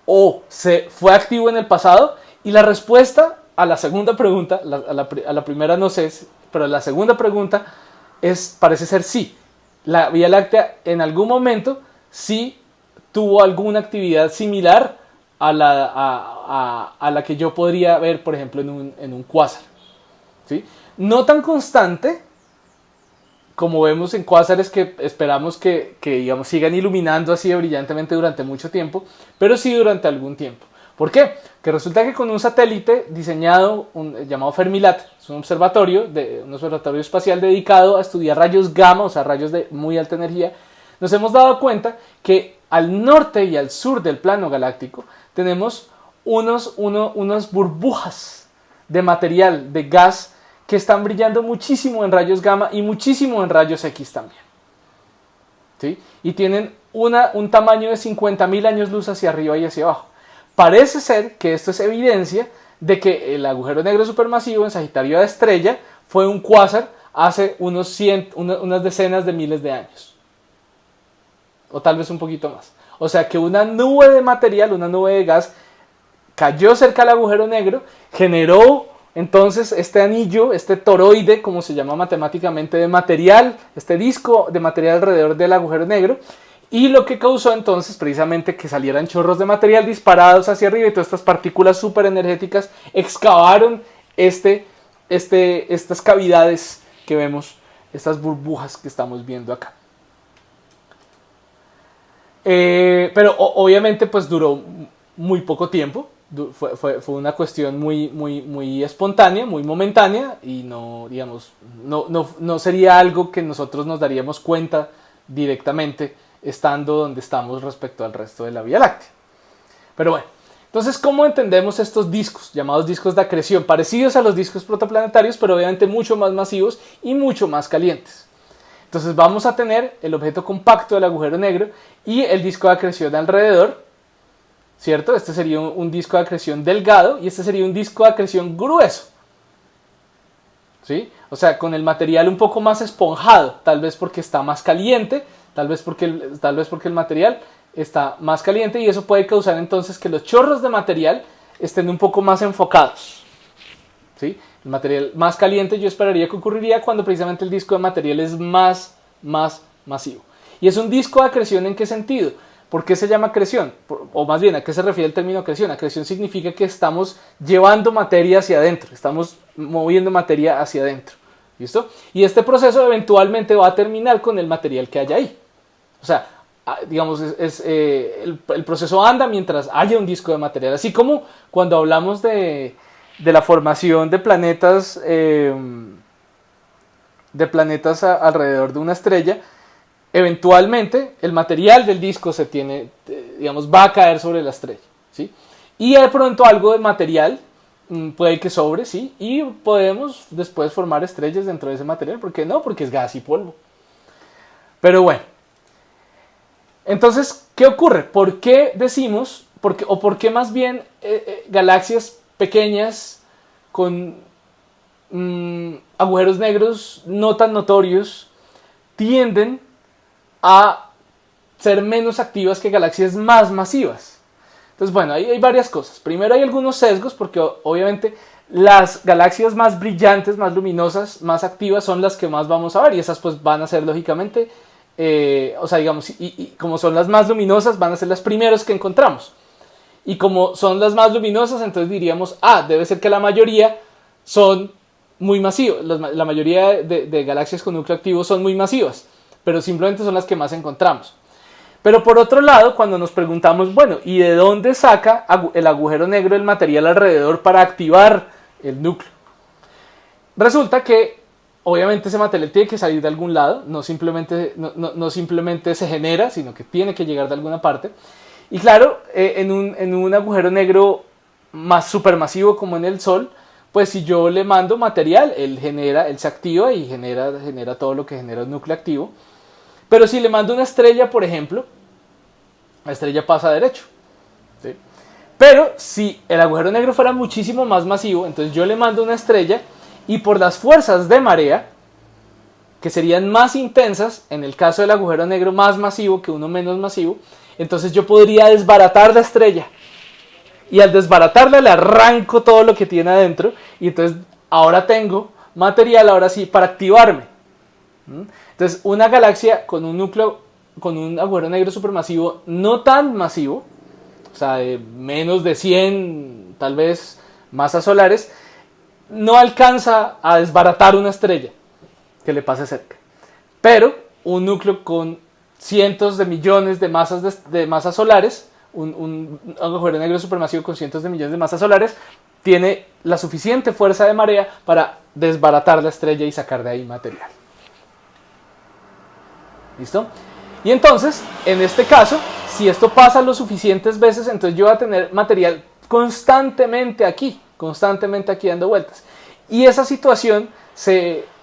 ¿O se fue activo en el pasado? Y la respuesta a la segunda pregunta, a la primera no sé, pero la segunda pregunta parece ser sí. La Vía Láctea en algún momento sí tuvo alguna actividad similar a la que yo podría ver, por ejemplo, en un cuásar. ¿Sí? No tan constante como vemos en cuásares que esperamos que digamos, sigan iluminando así de brillantemente durante mucho tiempo, pero sí durante algún tiempo. ¿Por qué? Que resulta que con un satélite diseñado llamado Fermilat, es un observatorio espacial dedicado a estudiar rayos gamma, o sea, rayos de muy alta energía, nos hemos dado cuenta que al norte y al sur del plano galáctico tenemos unas burbujas de material, de gas, que están brillando muchísimo en rayos gamma y muchísimo en rayos X también. ¿Sí? Y tienen un tamaño de 50.000 años luz hacia arriba y hacia abajo. Parece ser que esto es evidencia de que el agujero negro supermasivo en Sagitario A Estrella fue un cuásar hace unas decenas de miles de años. O tal vez un poquito más. O sea que una nube de material, una nube de gas, cayó cerca del agujero negro, generó entonces este anillo, este toroide, como se llama matemáticamente, de material, este disco de material alrededor del agujero negro, y lo que causó entonces precisamente que salieran chorros de material disparados hacia arriba y todas estas partículas súper energéticas excavaron estas cavidades que vemos, estas burbujas que estamos viendo acá. Pero obviamente pues duró muy poco tiempo, fue una cuestión muy espontánea, muy momentánea y no, digamos, no sería algo que nosotros nos daríamos cuenta directamente estando donde estamos respecto al resto de la Vía Láctea. Pero bueno, entonces ¿cómo entendemos estos discos llamados discos de acreción? Parecidos a los discos protoplanetarios, pero obviamente mucho más masivos y mucho más calientes. Entonces vamos a tener el objeto compacto del agujero negro y el disco de acreción alrededor, ¿cierto? Este sería un disco de acreción delgado y este sería un disco de acreción grueso, ¿sí? O sea, con el material un poco más esponjado, tal vez porque está más caliente, tal vez porque el material está más caliente y eso puede causar entonces que los chorros de material estén un poco más enfocados, ¿sí? El material más caliente yo esperaría que ocurriría cuando precisamente el disco de material es más masivo. ¿Y es un disco de acreción en qué sentido? ¿Por qué se llama acreción? O más bien, ¿a qué se refiere el término acreción? Acreción significa que estamos llevando materia hacia adentro, estamos moviendo materia hacia adentro, ¿listo? Y este proceso eventualmente va a terminar con el material que haya ahí. O sea, digamos, el proceso anda mientras haya un disco de material. Así como cuando hablamos de la formación de planetas alrededor de una estrella, eventualmente el material del disco va a caer sobre la estrella, ¿sí? Y de pronto algo de material puede que sobre, ¿sí? Y podemos después formar estrellas dentro de ese material. ¿Por qué no? Porque es gas y polvo. Pero bueno. Entonces, ¿qué ocurre? ¿Por qué decimos, por qué más bien galaxias pequeñas con agujeros negros no tan notorios tienden a ser menos activas que galaxias más masivas? Entonces, bueno, hay varias cosas. Primero hay algunos sesgos porque obviamente las galaxias más brillantes, más luminosas, más activas son las que más vamos a ver y esas pues van a ser lógicamente... o sea, digamos, y como son las más luminosas, van a ser las primeras que encontramos. Y como son las más luminosas, entonces diríamos, debe ser que la mayoría son muy masivas. La mayoría de galaxias con núcleo activo son muy masivas, pero simplemente son las que más encontramos. Pero por otro lado, cuando nos preguntamos, bueno, ¿y de dónde saca el agujero negro el material alrededor para activar el núcleo? Resulta que obviamente ese material tiene que salir de algún lado, no simplemente se genera, sino que tiene que llegar de alguna parte. Y claro, en un agujero negro más supermasivo como en el Sol, pues si yo le mando material, él se activa y genera todo lo que genera un núcleo activo. Pero si le mando una estrella, por ejemplo, la estrella pasa derecho, ¿sí? Pero si el agujero negro fuera muchísimo más masivo, entonces yo le mando una estrella y por las fuerzas de marea, que serían más intensas, en el caso del agujero negro más masivo que uno menos masivo, entonces yo podría desbaratar la estrella. Y al desbaratarla le arranco todo lo que tiene adentro y entonces ahora tengo material, ahora sí, para activarme. Entonces una galaxia con un núcleo, con un agujero negro supermasivo no tan masivo, o sea, de menos de 100 tal vez masas solares, no alcanza a desbaratar una estrella que le pase cerca. Pero un núcleo con cientos de millones de masas solares, un agujero negro supermasivo con cientos de millones de masas solares, tiene la suficiente fuerza de marea para desbaratar la estrella y sacar de ahí material. ¿Listo? Y entonces, en este caso, si esto pasa lo suficientes veces, entonces yo voy a tener material constantemente aquí dando vueltas. y esa situación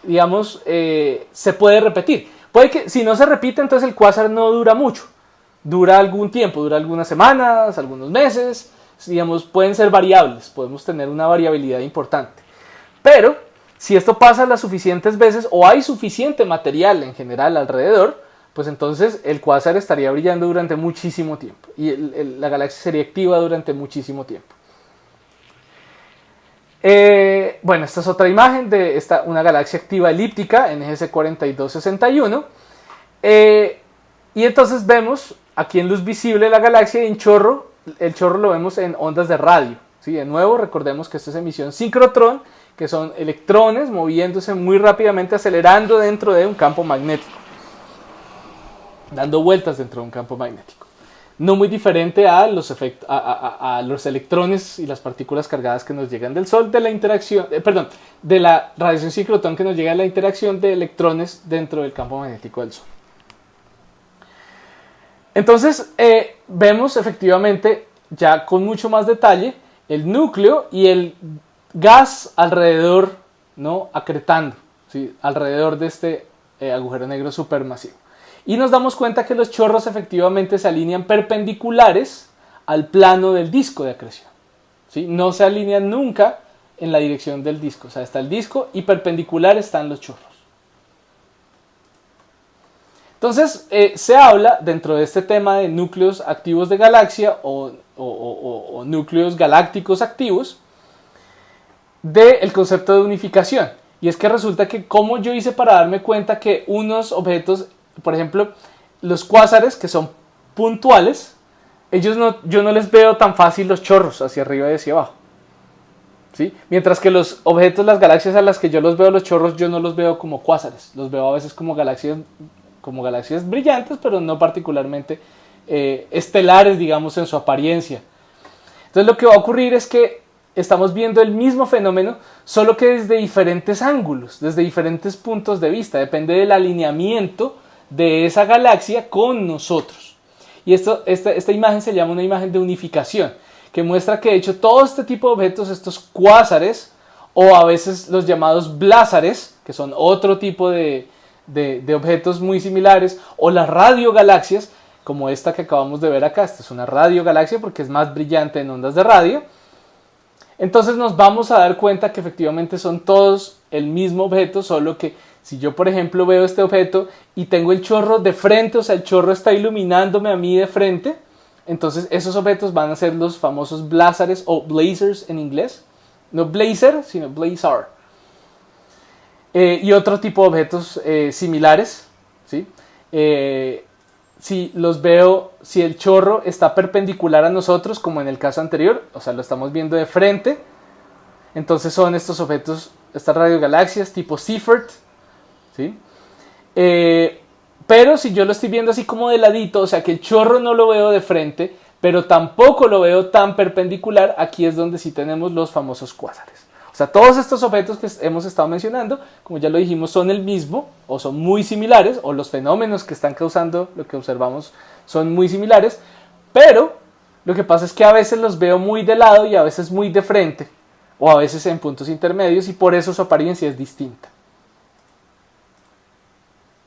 digamos, se puede repetir. Puede que si no se repite, entonces el cuásar no dura mucho, dura algún tiempo, dura algunas semanas, algunos meses, digamos, pueden ser variables, podemos tener una variabilidad importante. Pero si esto pasa las suficientes veces o hay suficiente material en general alrededor, pues entonces el cuásar estaría brillando durante muchísimo tiempo y la galaxia sería activa durante muchísimo tiempo. Bueno, esta es otra imagen de una galaxia activa elíptica, NGC 4261. Y entonces vemos aquí en luz visible la galaxia y en chorro, el chorro lo vemos en ondas de radio. ¿Sí? De nuevo, recordemos que esto es emisión sincrotrón, que son electrones moviéndose muy rápidamente, acelerando dentro de un campo magnético, dando vueltas dentro de un campo magnético. No muy diferente a los electrones y las partículas cargadas que nos llegan del Sol, de la interacción, de la radiación sincrotrón que nos llega de la interacción de electrones dentro del campo magnético del Sol. Entonces, vemos efectivamente, ya con mucho más detalle, el núcleo y el gas alrededor, ¿no? Acretando, ¿sí? Alrededor de este agujero negro supermasivo. Y nos damos cuenta que los chorros efectivamente se alinean perpendiculares al plano del disco de acreción, ¿sí? No se alinean nunca en la dirección del disco. O sea, está el disco y perpendicular están los chorros. Entonces, se habla dentro de este tema de núcleos activos de galaxia o núcleos galácticos activos del concepto de unificación. Y es que resulta que como yo hice para darme cuenta que unos objetos, por ejemplo, los cuásares que son puntuales, yo no les veo tan fácil los chorros hacia arriba y hacia abajo, ¿sí? Mientras que los objetos, las galaxias a las que yo los veo, los chorros, yo no los veo como cuásares, los veo a veces como galaxias brillantes, pero no particularmente estelares, digamos, en su apariencia. Entonces lo que va a ocurrir es que estamos viendo el mismo fenómeno, solo que desde diferentes ángulos, desde diferentes puntos de vista, depende del alineamiento de esa galaxia con nosotros. Y esta imagen se llama una imagen de unificación, que muestra que de hecho todo este tipo de objetos, estos cuásares, o a veces los llamados blázares, que son otro tipo de objetos muy similares, o las radiogalaxias, como esta que acabamos de ver acá. Esta es una radiogalaxia porque es más brillante en ondas de radio. Entonces nos vamos a dar cuenta que efectivamente son todos el mismo objeto, solo que si yo, por ejemplo, veo este objeto y tengo el chorro de frente, o sea, el chorro está iluminándome a mí de frente, entonces esos objetos van a ser los famosos blázares o blazers en inglés. No blazer, sino blazar. Y otro tipo de objetos similares, ¿sí? Si los veo, si el chorro está perpendicular a nosotros, como en el caso anterior, o sea, lo estamos viendo de frente, entonces son estos objetos, estas radiogalaxias tipo Seyfert, ¿sí? Pero si yo lo estoy viendo así como de ladito, o sea, que el chorro no lo veo de frente, pero tampoco lo veo tan perpendicular, aquí es donde sí tenemos los famosos cuásares. O sea, todos estos objetos que hemos estado mencionando, como ya lo dijimos, son el mismo o son muy similares, o los fenómenos que están causando lo que observamos son muy similares, pero lo que pasa es que a veces los veo muy de lado y a veces muy de frente, o a veces en puntos intermedios, y por eso su apariencia es distinta.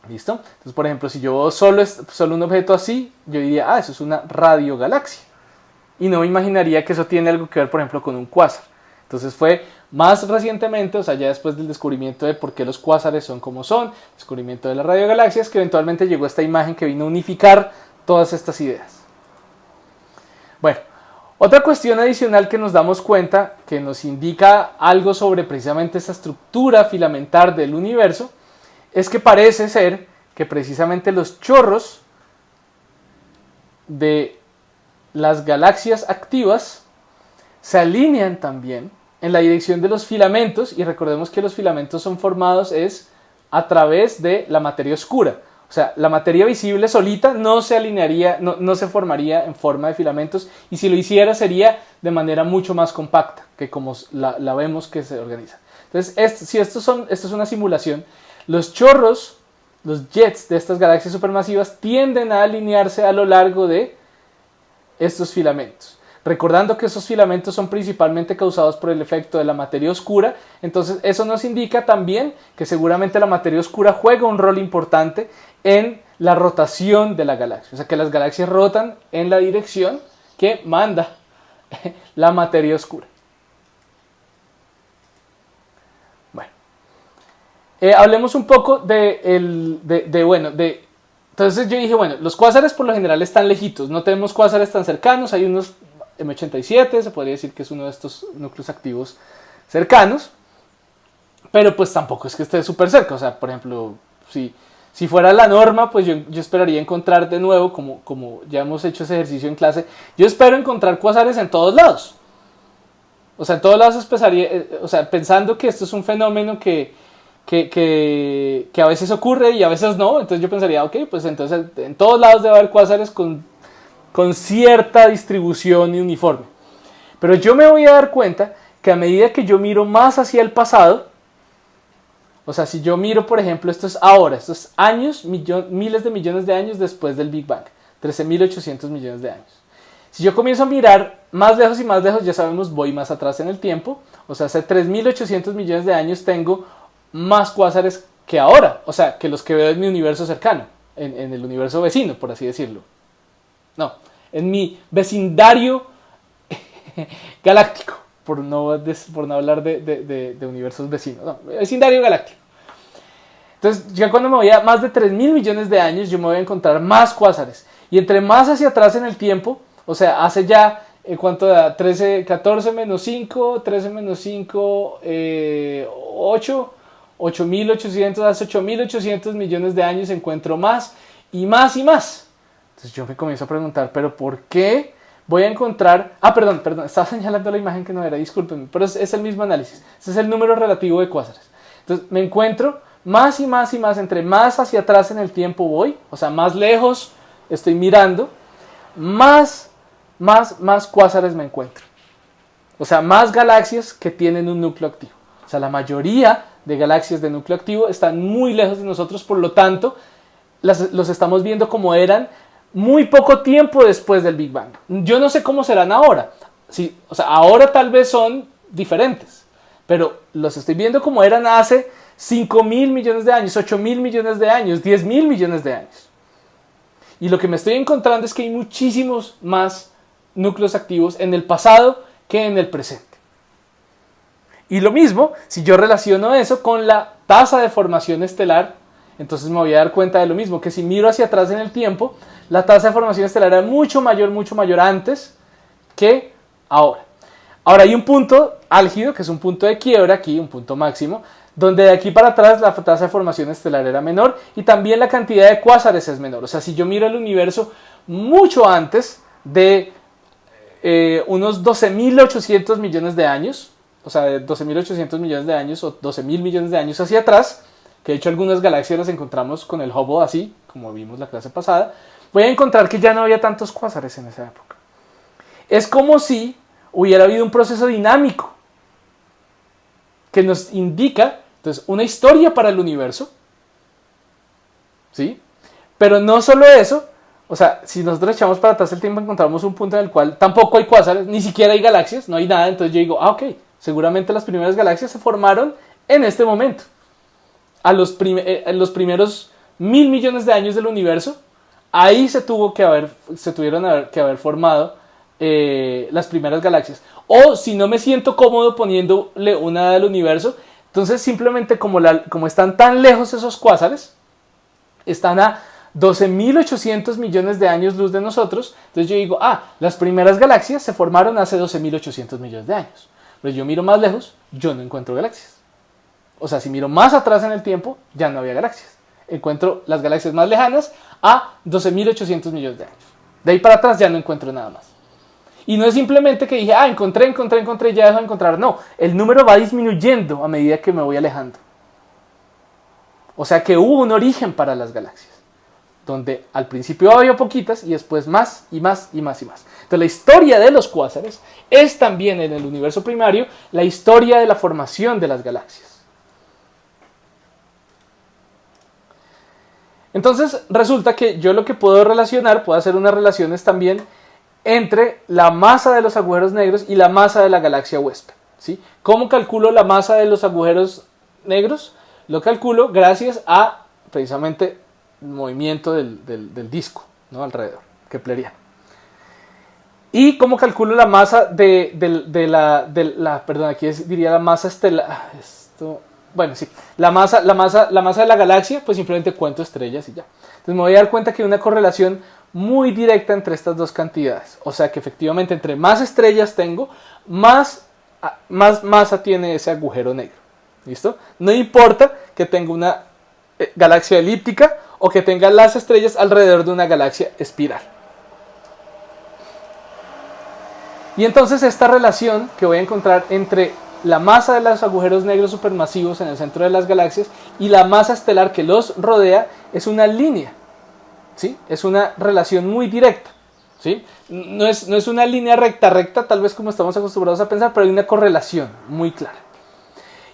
¿Listo? Entonces, por ejemplo, si yo veo solo un objeto así, yo diría, eso es una radiogalaxia. Y no me imaginaría que eso tiene algo que ver, por ejemplo, con un cuásar. Entonces fue más recientemente, o sea, ya después del descubrimiento de por qué los cuásares son como son, descubrimiento de las radiogalaxias, que eventualmente llegó esta imagen que vino a unificar todas estas ideas. Bueno, otra cuestión adicional que nos damos cuenta, que nos indica algo sobre precisamente esta estructura filamentar del universo, es que parece ser que precisamente los chorros de las galaxias activas se alinean también en la dirección de los filamentos, y recordemos que los filamentos son formados a través de la materia oscura. O sea, la materia visible solita no se alinearía, no se formaría en forma de filamentos, y si lo hiciera sería de manera mucho más compacta que como la vemos que se organiza. Entonces, si esto es una simulación, los chorros, los jets de estas galaxias supermasivas tienden a alinearse a lo largo de estos filamentos. Recordando que esos filamentos son principalmente causados por el efecto de la materia oscura, entonces eso nos indica también que seguramente la materia oscura juega un rol importante en la rotación de la galaxia. O sea que las galaxias rotan en la dirección que manda la materia oscura. Bueno, hablemos un poco entonces yo dije, bueno, los cuásares por lo general están lejitos, no tenemos cuásares tan cercanos, hay unos M87, se podría decir que es uno de estos núcleos activos cercanos, pero pues tampoco es que esté súper cerca. O sea, por ejemplo, si fuera la norma, pues yo esperaría encontrar de nuevo, como ya hemos hecho ese ejercicio en clase, yo espero encontrar cuásares en todos lados. O sea, en todos lados pensando que esto es un fenómeno que a veces ocurre y a veces no, entonces yo pensaría, ok, pues entonces en todos lados debe haber cuásares con cierta distribución y uniforme. Pero yo me voy a dar cuenta que a medida que yo miro más hacia el pasado, o sea, si yo miro, por ejemplo, esto es ahora, esto es años, miles de millones de años después del Big Bang, 13.800 millones de años. Si yo comienzo a mirar más lejos y más lejos, ya sabemos, voy más atrás en el tiempo, o sea, hace 3.800 millones de años tengo más cuásares que ahora, o sea, que los que veo en mi universo cercano, en el universo vecino, por así decirlo. No, en mi vecindario galáctico, por no hablar de universos vecinos, no, vecindario galáctico. Entonces, ya cuando me voy a más de 3.000 millones de años, yo me voy a encontrar más cuásares. Y entre más hacia atrás en el tiempo, o sea, hace ya, ¿en cuánto da? 14 menos 5, 13 menos 5, 8, 8.800, hace 8.800 millones de años encuentro más y más y más. Entonces yo me comienzo a preguntar, ¿pero por qué voy a encontrar? Perdón, estaba señalando la imagen que no era, discúlpenme, pero es el mismo análisis. Ese es el número relativo de cuásares. Entonces me encuentro más y más y más, entre más hacia atrás en el tiempo voy, o sea, más lejos estoy mirando, más cuásares me encuentro. O sea, más galaxias que tienen un núcleo activo. O sea, la mayoría de galaxias de núcleo activo están muy lejos de nosotros, por lo tanto, los estamos viendo como eran muy poco tiempo después del Big Bang. Yo no sé cómo serán ahora. Sí, o sea, ahora tal vez son diferentes, pero los estoy viendo como eran hace 5.000 millones de años, 8.000 millones de años, 10.000 millones de años. Y lo que me estoy encontrando es que hay muchísimos más núcleos activos en el pasado que en el presente. Y lo mismo, si yo relaciono eso con la tasa de formación estelar, entonces me voy a dar cuenta de lo mismo, que si miro hacia atrás en el tiempo, la tasa de formación estelar era mucho mayor antes que ahora. Ahora hay un punto álgido, que es un punto de quiebra aquí, un punto máximo, donde de aquí para atrás la tasa de formación estelar era menor y también la cantidad de cuásares es menor. O sea, si yo miro el universo mucho antes de unos 12.800 millones de años, o sea, de 12.800 millones de años o 12.000 millones de años hacia atrás, que de hecho algunas galaxias las encontramos con el Hubble así, como vimos la clase pasada, voy a encontrar que ya no había tantos cuásares en esa época. Es como si hubiera habido un proceso dinámico que nos indica, entonces, una historia para el universo, ¿sí? Pero no solo eso, o sea, si nosotros echamos para atrás el tiempo, encontramos un punto en el cual tampoco hay cuásares, ni siquiera hay galaxias, no hay nada, entonces yo digo, ok, seguramente las primeras galaxias se formaron en este momento. En los primeros 1.000 millones de años del universo, ahí se tuvieron que haber formado las primeras galaxias. O si no me siento cómodo poniéndole una edad del universo, entonces simplemente como están tan lejos esos cuásares, están a 12.800 millones de años luz de nosotros, entonces yo digo, las primeras galaxias se formaron hace 12.800 millones de años. Pero yo miro más lejos, yo no encuentro galaxias. O sea, si miro más atrás en el tiempo, ya no había galaxias. Encuentro las galaxias más lejanas a 12.800 millones de años. De ahí para atrás ya no encuentro nada más. Y no es simplemente que dije, encontré, y ya dejo de encontrar. No, el número va disminuyendo a medida que me voy alejando. O sea que hubo un origen para las galaxias, donde al principio había poquitas y después más y más y más y más. Entonces la historia de los cuásares es también en el universo primario la historia de la formación de las galaxias. Entonces resulta que yo lo que puedo hacer unas relaciones también entre la masa de los agujeros negros y la masa de la galaxia huésped, ¿sí? ¿Cómo calculo la masa de los agujeros negros? Lo calculo gracias a precisamente el movimiento del disco, ¿no? Alrededor, kepleriano. ¿Y cómo calculo la masa perdón, aquí diría la masa estelar? Bueno, sí, la masa de la galaxia, pues simplemente cuento estrellas y ya. Entonces me voy a dar cuenta que hay una correlación muy directa entre estas dos cantidades. O sea que efectivamente entre más estrellas tengo, más masa tiene ese agujero negro. ¿Listo? No importa que tenga una galaxia elíptica o que tenga las estrellas alrededor de una galaxia espiral. Y entonces esta relación que voy a encontrar entre la masa de los agujeros negros supermasivos en el centro de las galaxias y la masa estelar que los rodea es una línea, ¿sí? Es una relación muy directa, ¿sí? No es una línea recta, tal vez como estamos acostumbrados a pensar, pero hay una correlación muy clara.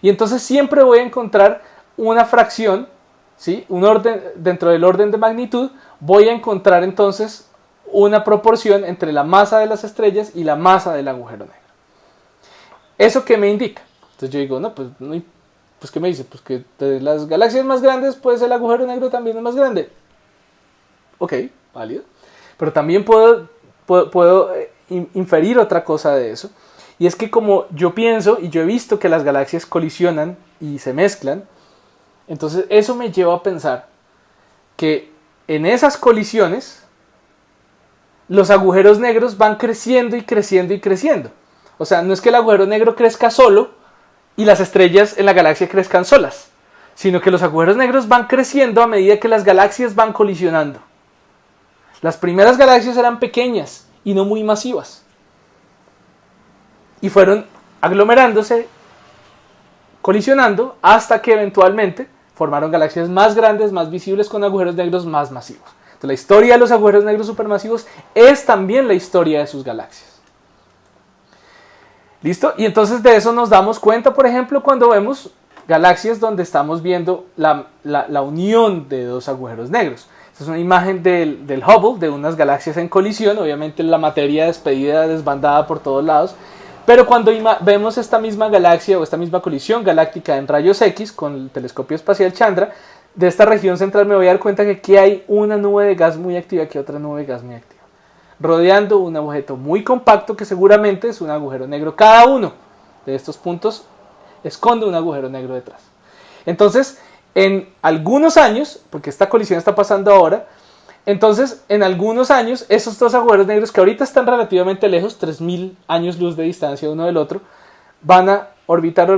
Y entonces siempre voy a encontrar una fracción, ¿sí? Un orden, dentro del orden de magnitud, voy a encontrar entonces una proporción entre la masa de las estrellas y la masa del agujero negro. ¿Eso qué me indica? Entonces yo digo, no, pues ¿qué me dice? Pues que de las galaxias más grandes, pues el agujero negro también es más grande. Ok, válido. Pero también puedo inferir otra cosa de eso. Y es que como yo pienso y yo he visto que las galaxias colisionan y se mezclan, entonces eso me lleva a pensar que en esas colisiones los agujeros negros van creciendo y creciendo y creciendo. O sea, no es que el agujero negro crezca solo y las estrellas en la galaxia crezcan solas, sino que los agujeros negros van creciendo a medida que las galaxias van colisionando. Las primeras galaxias eran pequeñas y no muy masivas. Y fueron aglomerándose, colisionando, hasta que eventualmente formaron galaxias más grandes, más visibles, con agujeros negros más masivos. Entonces, la historia de los agujeros negros supermasivos es también la historia de sus galaxias. ¿Listo? Y entonces de eso nos damos cuenta, por ejemplo, cuando vemos galaxias donde estamos viendo la unión de dos agujeros negros. Esta es una imagen del Hubble, de unas galaxias en colisión, obviamente la materia despedida, desbandada por todos lados. Pero cuando vemos esta misma galaxia o esta misma colisión galáctica en rayos X con el telescopio espacial Chandra, de esta región central me voy a dar cuenta que aquí hay una nube de gas muy activa, aquí otra nube de gas muy activa, rodeando un objeto muy compacto que seguramente es un agujero negro. Cada uno de estos puntos esconde un agujero negro detrás. Entonces, en algunos años, porque esta colisión está pasando ahora, entonces en algunos años esos dos agujeros negros que ahorita están relativamente lejos, 3000 años luz de distancia uno del otro, van a orbitar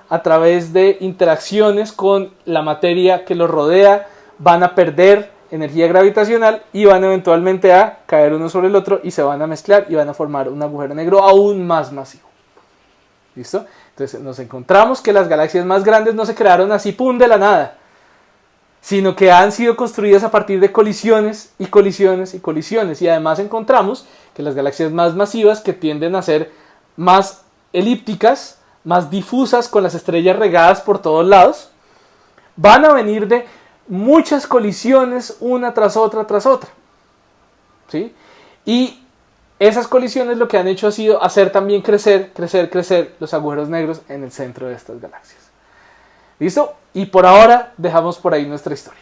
a través de interacciones con la materia que los rodea, van a perder energía gravitacional y van eventualmente a caer uno sobre el otro y se van a mezclar y van a formar un agujero negro aún más masivo. ¿Listo? Entonces nos encontramos que las galaxias más grandes no se crearon así pum de la nada, sino que han sido construidas a partir de colisiones y colisiones y colisiones. Y además encontramos que las galaxias más masivas, que tienden a ser más elípticas, más difusas, con las estrellas regadas por todos lados, van a venir de muchas colisiones una tras otra, ¿sí? Y esas colisiones lo que han hecho ha sido hacer también crecer los agujeros negros en el centro de estas galaxias. ¿Listo? Y por ahora dejamos por ahí nuestra historia.